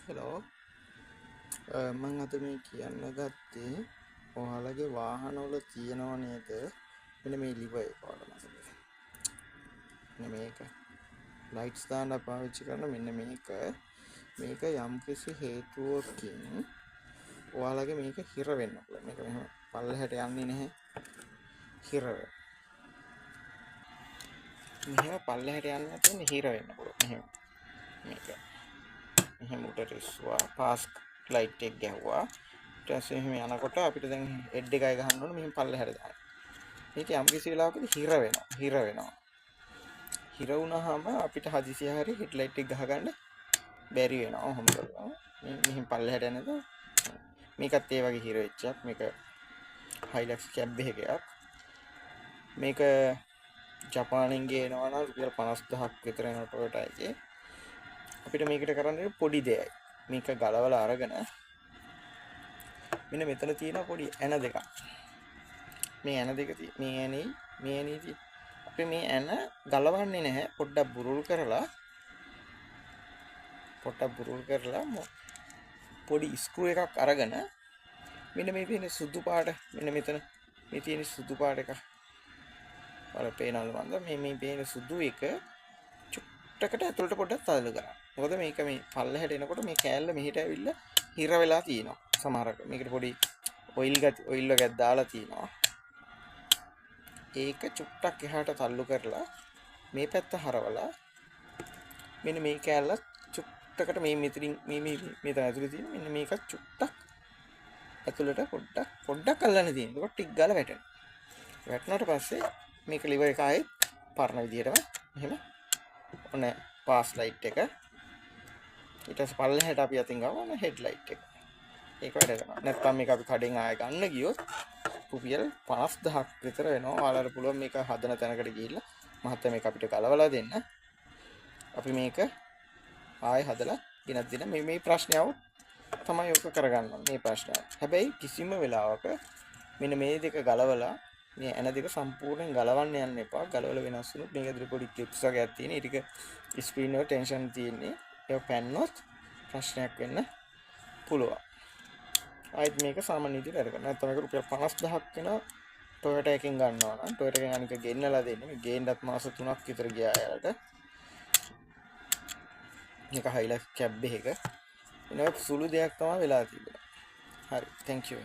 Hello මං අද මේ කියන්න ගත්තේ ඔයාලගේ වාහනවල තියෙනව නේද මෙන්න මේ ලිවර් එක ඔයාලා මෙන්න මේක ලයිට්ස් දාන්න පාවිච්චි කරන මෙන්න මේක යම්කිසි හේතුවකින් ඔයාලගේ මේක හිර වෙන්න පුළුවන්. මේක මෙහෙම පල්ලෙහාට යන්නේ නැහැ. හිර වෙනවා. මෙහෙම පල්ලෙහාට යන්නේ නැත්නම් හිර වෙන්න පුළුවන්. මෙහෙම මේක එහෙම උඩට ඉස්සුවා පාස් ලයිට් එක ගැහුවා. ඊට පස්සේ එහෙම යනකොට අපිට දැන් හෙඩ් එකයි ගහන්න ඕනේ මෙහෙම පල්ලෙහාට දාන්න. මේක යම් කිසි වෙලාවකදී හිර වෙනවා. හිර වුණාම අපිට හදිසිය හරි හෙඩ් ලයිට් එක ගහගන්න බැරි වෙනවා. ඔහොම කරලා මෙහෙම පල්ලෙහාට යනකොට මේකත් ඒ වගේ හිර වෙච්ච එකක්. මේක හයිලක්ස් කැබ් එකක්. මේක ජපානයෙන් ගේනවා නම් රුපියල් 50000ක් විතර යන ටොයෝටා එකේ. අපිට මේකට කරන්න පොඩි දෙයයි. මේක ගලවලා අරගෙන මෙන්න මෙතන තියෙන පොඩි ඇන දෙකක්. මේ ඇන දෙක මේ ඇනේ අපි මේ ඇන ගලවන්නේ නැහැ. පොඩ්ඩක් බුරුල් කරලා පොඩි ස්ක්‍රූ එකක් අරගෙන මෙන්න මේ තියෙන සුදු පාට මෙන්න මෙතන මේ තියෙන සුදු පාට එක වල පේනවලු මන්ද මේ පේන සුදු එක චුට්ටකට ඇතුළට පොඩ්ඩක් තල්ලු කරා. මොකද මේක මේ පල්ලෙහාට එනකොට මේ කෑල්ල මෙහෙට ඇවිල්ලා හිර වෙලා තියෙනවා. සමහරක මේකට පොඩි ඔයිල් එකක් දාලා තියෙනවා. ඒක චුට්ටක් එහාට තල්ලු කරලා මේ පැත්ත හරවලා මෙන්න මේ කෑල්ල චුට්ටකට මේ මෙතනින් මේ තන ඇතුලේ තියෙන මෙන්න මේක චුට්ටක් ඇතුළට පොඩ්ඩක් අල්ලන්න තියෙනවා. ඒක ටික් ගාලා වැටෙනවා. වැටුණාට පස්සේ මේක ලිවර් එක ආයේ පරණ විදිහටම එහෙම ඔන්න පාස් ලයිට් එක ඊට පස්සේ පල්ලෙහාට අපි අතින් ගාවන හෙඩ් ලයිට් එක. ඒක වැඩ කරනවා. නැත්නම් මේක අපි කඩෙන් ආයෙ ගන්න ගියොත් රුපියල් 50000ක් විතර වෙනවා. ඔයාලට පුළුවන් මේක හදන තැනකට ගිහිල්ලා මහත්තයා මේක අපිට ගලවලා දෙන්න. අපි මේක ආයෙ හදලා ගෙනත් දෙන්න. මේ ප්‍රශ්නයව තමයි ඔක කරගන්න මේ ප්‍රශ්නය. හැබැයි කිසිම වෙලාවක මෙන්න මේ දෙක ගලවලා මේ ඇන දෙක සම්පූර්ණයෙන් ගලවන්න යන්න එපා. ගලවලා වෙනස් වුණොත් මේක ඇතුලේ පොඩි ක්ලිප්ස් වගේක් තියෙන. ඒ ටික ස්ක්‍රීන් එක ටෙන්ෂන් තියෙන්නේ. ඒක පැන්නොත් ප්‍රශ්නයක් වෙන්න පුළුවන්. ආයෙත් මේක සාමාන්‍ය විදිහට වැඩ කරනවා. නැත්නම් මේක රුපියල් 50000ක් වෙන ටොයෝටා එකකින් ගන්නවා නම් ටොයෝටා එකෙන් අනික ගෙන්නලා දෙන්නේ. මේ ගේන්නත් මාස 3ක් විතර ගියා යාලට. මේක හයිලක්ස් කැබ් එකක. එනවා සුළු දෙයක් තමයි වෙලා තිබුණා. හරි. thank you.